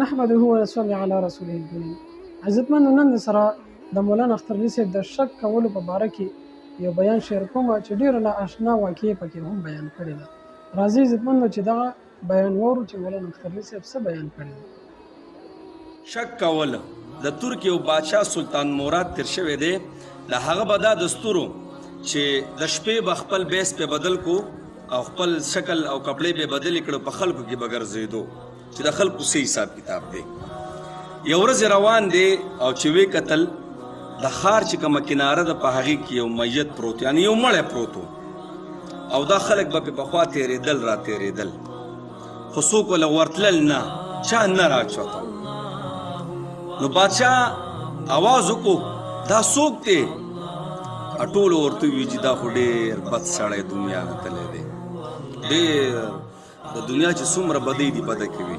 نحمده ونصلي على رسوله الكريم. عزتمنو نن سره د مولانا اخترعلي صاحب د شک کولو په باره کې یو بیان شیر کوم چې ډېرو نااشنا واقعې پکې هم بیان کړې ده. راځئ عزتمندو چې دغه بیان واورو چې مولانا اخترعلي صاحب څه بیان کړی ده. شک کول د ترک یو بادشاه سلطان مراد تیر شوی دی. د هغه به دا دستور چې د شپې به خپل بیس په بدل کو او خپل شکل او کپړې به بدل کړو، په خلکو کې به ګرځېدو چې د خلکو څه حساب کتاب دی. یو ورځ روان دی او چې وی کتل د ښار چې کومه کناره ده په هغې کې یو میت پروت، یعنې یو مړی پروت او دا خلک به پې پخوا تېرېدل را تېرېدل، خو څوک ورله ورتلل نه، چا نه راچوته. نو بادشاه اواز وکړو دا څوک دی؟ ټولو ورته وویل چې دا خو ډېر بد سړی دنیا نه تللی دی، ډېر د دنیا چې څومره بدۍ دي بده کوي.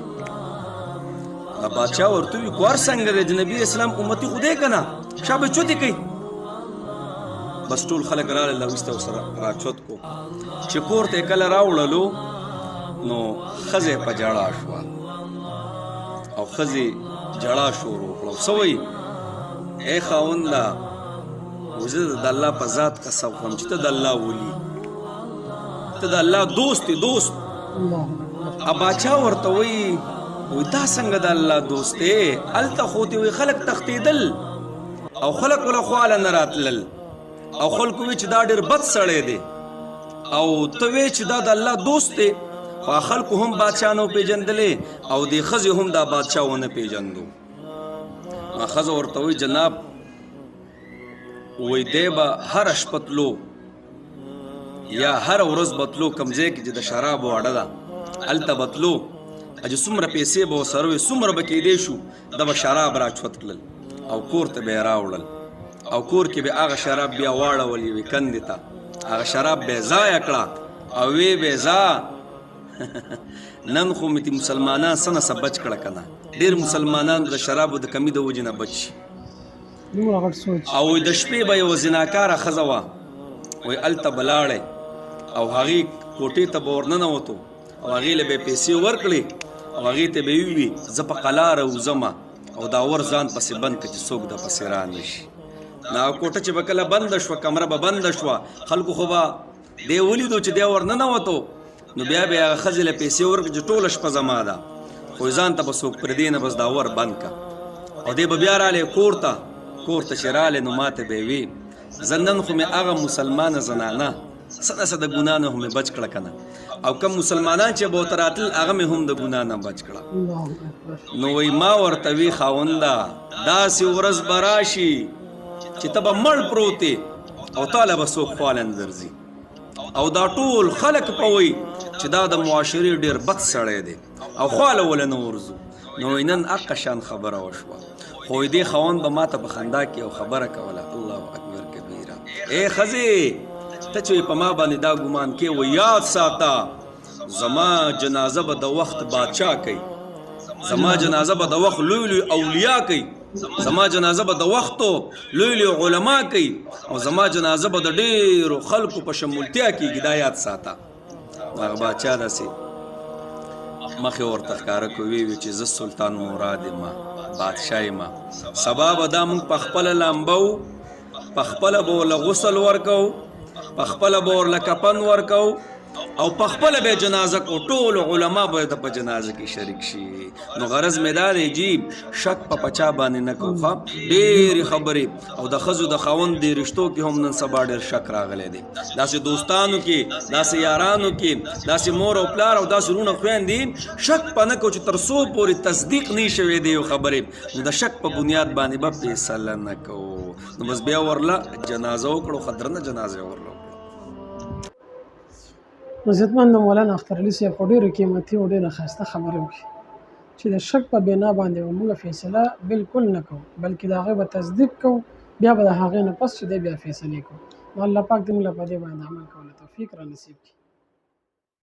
بادشاه ورته وویل کور څنګه دی؟ د نبي اسلام امتي خو دی که نه؟ شا به چوتې کوي. بس ټول خلک راغلل، وروسته ورسره راچوت کو. چې کور ته یې کله راوړلو نو ښځه یې په ژړا شوه او ښځې ژړا شروع کړه. څه وایي؟ ای خاونده زه د الله په ذات قسم خورم چې ته د الله ولي، ته د الله دوست یې، دوست. باچا ورته وایي دا څنګه د الله دوست دی؟ هلته خو دې وایي خلک تښتېدل او خلک له خواله نه راتلل او خلکو وایي چې دا ډېر بد سړی دی، او ته وایې چې دا د الله دوست دی. خو خلکو هم بادشاه نه وپېژندلې او دې ښځې هم دا بادشاه ونه پېژندو. ښځه ورته وایي جناب وی دی به هره شپه تلو یا هره ورځ به تلو کوم ځای کې چې د شرابو اډه ده هلته به تلو، چې څومره پیسې به ورسره وي څومره به کیدی شو د به شراب راچوت کړل او کور ته به یې راوړل او کور کې به هغه شراب بیا واړول یوې کندې ته، هغه شراب به یې ضایع کړه او وی به ځه نن خو مې مسلمانان څه نه څه بچ کړه که نه، ډېر مسلمانان د شرابو د کمي د وجې نه بچ شي. او د شپې به یوه زناکاره ښځه وه، وایي هلته به لاړی او هغې کوټې ته به ورننوتو او هغې له به یې پیسې ورکړې او هغې ته به یې ووي زه په قلاره وځمه او دا ور ځان پسې بند کړه چې څوک د پسې را نه شي. نو هغه کوټه چې به کله بنده شوه، کمره به بنده شوه، خلکو خو به دی ولیدو چې دی ورننوتو، نو بیا به یې هغه ښځې له پیسې ورکړه چې ټوله شپه زما ده، خو ځان ته به څوک پرېږدي نه، بس دا ور بند کړه. او دی به بیا رالی کور ته چې رالی نو ماته به یې وي زه نن خو مې هغه مسلمانه زنانه څه نه څه د ګناه نه خو مې بچ کړه که نه، او کم مسلمانان چې به ورته راتلل هغه مې هم د ګناه نه بچ کړه. نو وایي ما ورته وي خاونده داسې ورځ به راشي چې ته به مړ پروت یې او تاله به څوک خواله نه درځي او دا ټول خلک به وایي چې دا د معاشرې ډېر بد سړی دی او خواله وله نه ورځو. نو وایي نن حقه شان خبره وشوه، خو دې خاوند به ماته په خندا کې یو خبره کوله، الله اکبر کبیره. ای ښځې ته چې په ما باندې دا ګمان کې و یاد ساته زما جنازه به د وخت بادشاه کوي، زما جنازه به د وخت لوی لوی اولیاء کوي، زما جنازه به د وختو لوی لوی علما کوي او زما جنازه به د ډېرو خلکو په شمولتیا کېږي، دا یاد ساته. هغه بادشاه داسې مخې ورته ښکاره کړو، ویې وي چې زه سلطان مراد یم، بادشاه یم، سبا به دا موږ په خپله لامبو، په خپله به ورله غسل ورکو، په خپله به ورله کفن ورکو او په خپله به یې جنازه کو، ټول علما به د په جنازه کې شریک شي. نو غرض مې دا دی جیب شک په چا باندې نه کوو، ښه ډېرې خبرې او د ښځو د خاوند د رشتو کې هم نن سبا ډېر شک راغلی دی، داسې دوستانو کې، داسې یارانو کې، داسې مور او پلار او داسې وروڼه خویندې شک په نه کوو چې تر څو پورې تصدیق نه شوی دی یو خبرې، نو د شک په بنیاد باندې به فیصله نه کوو. نو بس بیا ورله جنازه وکړو، خطرنه جنازه ورله. عزتمند مولانا اخترعلي صاحب خو ډېرې قیمتي او ډېره ښایسته خبرې وکړي چې د شک په بنا باندې به موږ فیصله بالکل نه کوو، بلکې د هغې به تصدیق کوو، بیا به د هغې نه پس چې دی بیا فیصلې کوو. نو الله پاک دې موږ له په دې باندې عمل کولو توفیق را نصیب کړي.